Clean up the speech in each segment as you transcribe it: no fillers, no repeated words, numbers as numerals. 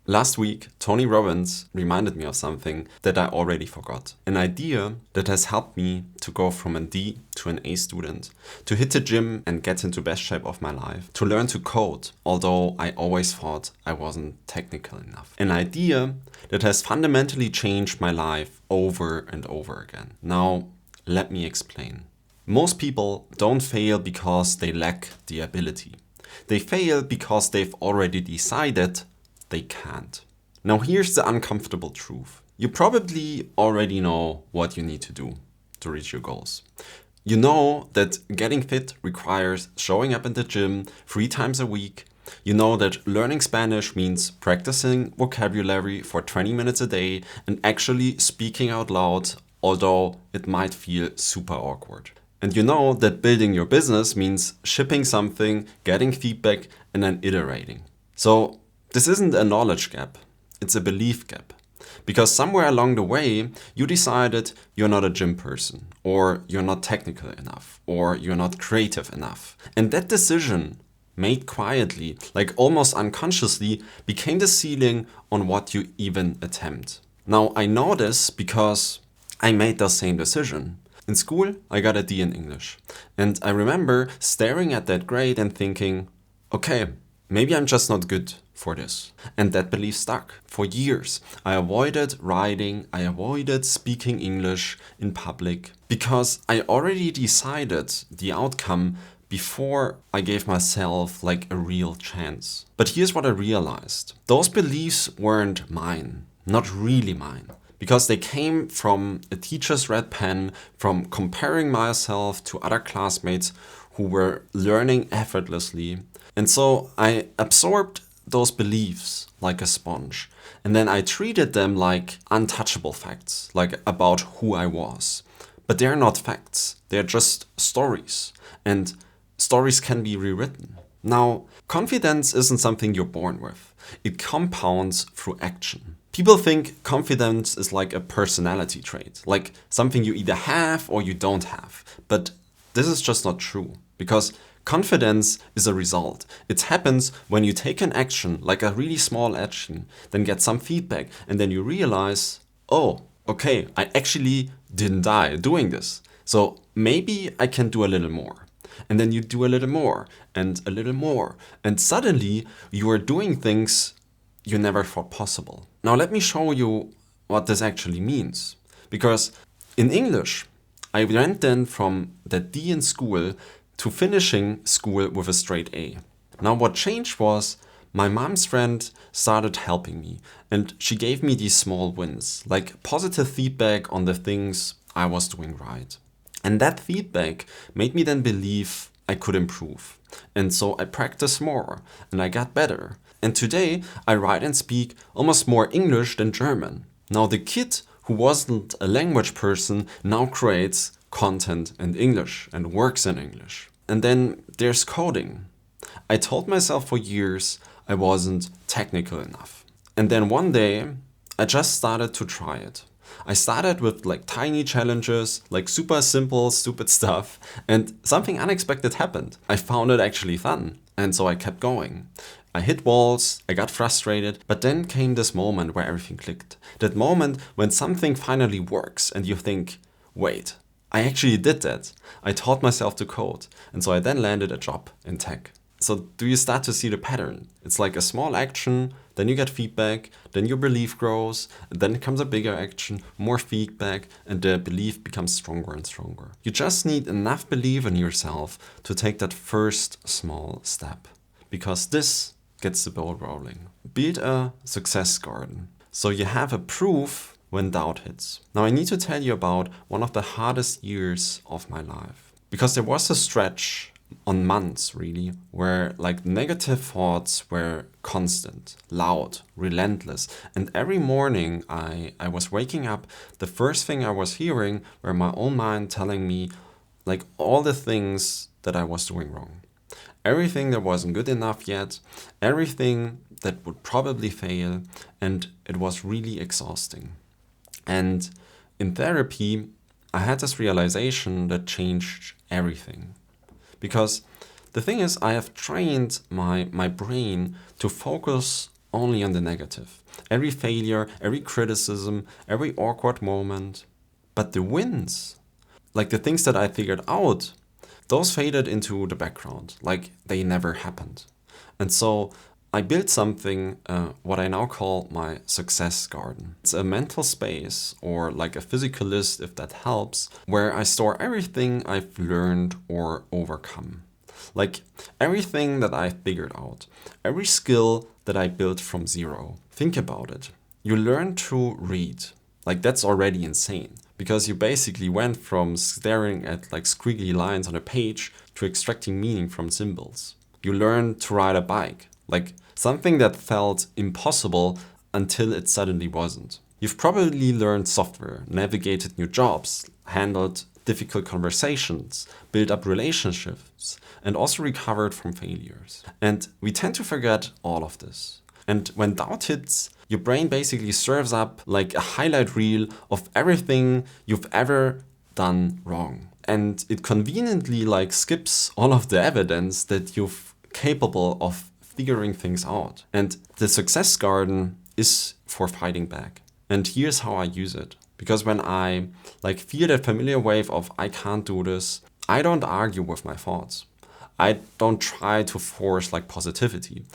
Last week, Tony Robbins reminded me of something that I already forgot. An idea that has helped me to go from a D to an A student, to hit the gym and get into best shape of my life, to learn to code, although I always thought I wasn't technical enough. An idea that has fundamentally changed my life over and over again. Now, let me explain. Most people don't fail because they lack the ability. They fail because they've already decided they can't. Now here's the uncomfortable truth. You probably already know what you need to do to reach your goals. You know that getting fit requires showing up in the gym 3 times a week. You know that learning Spanish means practicing vocabulary for 20 minutes a day and actually speaking out loud, although it might feel super awkward. And you know that building your business means shipping something, getting feedback, and then iterating. So this isn't a knowledge gap, it's a belief gap. Because somewhere along the way, you decided you're not a gym person, or you're not technical enough, or you're not creative enough. And that decision, made quietly, like almost unconsciously, became the ceiling on what you even attempt. Now I know this because I made the same decision. In school, I got a D in English. And I remember staring at that grade and thinking, okay, maybe I'm just not good for this. And that belief stuck. For years, I avoided writing, I avoided speaking English in public because I already decided the outcome before I gave myself like a real chance. But here's what I realized. Those beliefs weren't mine, not really mine. Because they came from a teacher's red pen, from comparing myself to other classmates who were learning effortlessly. And so I absorbed those beliefs like a sponge. And then I treated them like untouchable facts, like about who I was. But they're not facts, they're just stories. And stories can be rewritten. Now, confidence isn't something you're born with. It compounds through action. People think confidence is like a personality trait, like something you either have or you don't have. But this is just not true, because confidence is a result. It happens when you take an action, like a really small action, then get some feedback, and then you realize, oh, okay, I actually didn't die doing this. So maybe I can do a little more. And then you do a little more, and a little more. And suddenly you are doing things you never thought possible. Now let me show you what this actually means. Because in English, I went then from that D in school to finishing school with a straight A. Now what changed was my mom's friend started helping me, and she gave me these small wins, like positive feedback on the things I was doing right. And that feedback made me then believe I could improve. And so I practiced more and I got better. And today I write and speak almost more English than German. Now the kid who wasn't a language person now creates content in English and works in English. And then there's coding. I told myself for years I wasn't technical enough. And then one day I just started to try it. I started with like tiny challenges, like super simple, stupid stuff, and something unexpected happened. I found it actually fun, and so I kept going. I hit walls, I got frustrated, but then came this moment where everything clicked. That moment when something finally works and you think, wait, I actually did that. I taught myself to code, and so I then landed a job in tech. So do you start to see the pattern? It's like a small action, then you get feedback, then your belief grows, then it comes a bigger action, more feedback, and the belief becomes stronger and stronger. You just need enough belief in yourself to take that first small step, because this gets the ball rolling. Build a success garden, so you have a proof when doubt hits. Now I need to tell you about one of the hardest years of my life, because there was a stretch on months really, where like negative thoughts were constant, loud, relentless. And every morning I was waking up, the first thing I was hearing were my own mind telling me like all the things that I was doing wrong. Everything that wasn't good enough yet, everything that would probably fail, and it was really exhausting. And in therapy, I had this realization that changed everything. Because the thing is, I have trained my brain to focus only on the negative. Every failure, every criticism, every awkward moment. But the wins, like the things that I figured out, those faded into the background, like they never happened. And so I built something, what I now call my success garden. It's a mental space, or like a physical list if that helps, where I store everything I've learned or overcome. Like everything that I figured out, every skill that I built from zero. Think about it. You learn to read. Like that's already insane, because you basically went from staring at like squiggly lines on a page to extracting meaning from symbols. You learn to ride a bike, like something that felt impossible until it suddenly wasn't. You've probably learned software, navigated new jobs, handled difficult conversations, built up relationships, and also recovered from failures. And we tend to forget all of this. And when doubt hits, your brain basically serves up like a highlight reel of everything you've ever done wrong. And it conveniently like skips all of the evidence that you're capable of figuring things out. And the success garden is for fighting back. And here's how I use it. Because when I like feel that familiar wave of I can't do this, I don't argue with my thoughts. I don't try to force like positivity.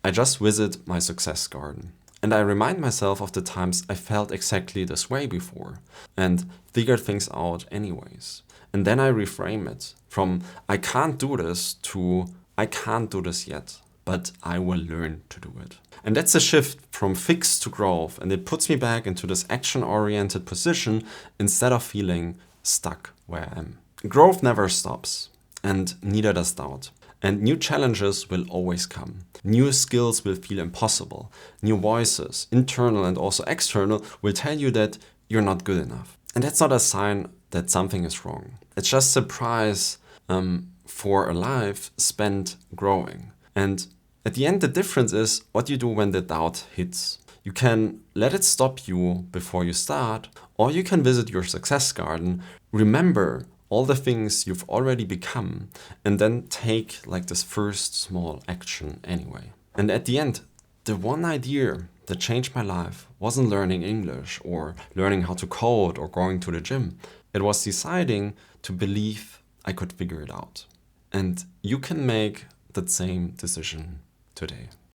I just visit my success garden. And I remind myself of the times I felt exactly this way before and figured things out anyways. And then I reframe it from I can't do this to I can't do this yet, but I will learn to do it. And that's a shift from fix to growth, and it puts me back into this action-oriented position instead of feeling stuck where I am. Growth never stops, and neither does doubt. And new challenges will always come. New skills will feel impossible. New voices, internal and also external, will tell you that you're not good enough. And that's not a sign that something is wrong. It's just a price for a life spent growing. And at the end, the difference is what you do when the doubt hits. You can let it stop you before you start, or you can visit your success garden, remember all the things you've already become, and then take like this first small action anyway. And at the end, the one idea that changed my life wasn't learning English or learning how to code or going to the gym. It was deciding to believe I could figure it out. And you can make that same decision today.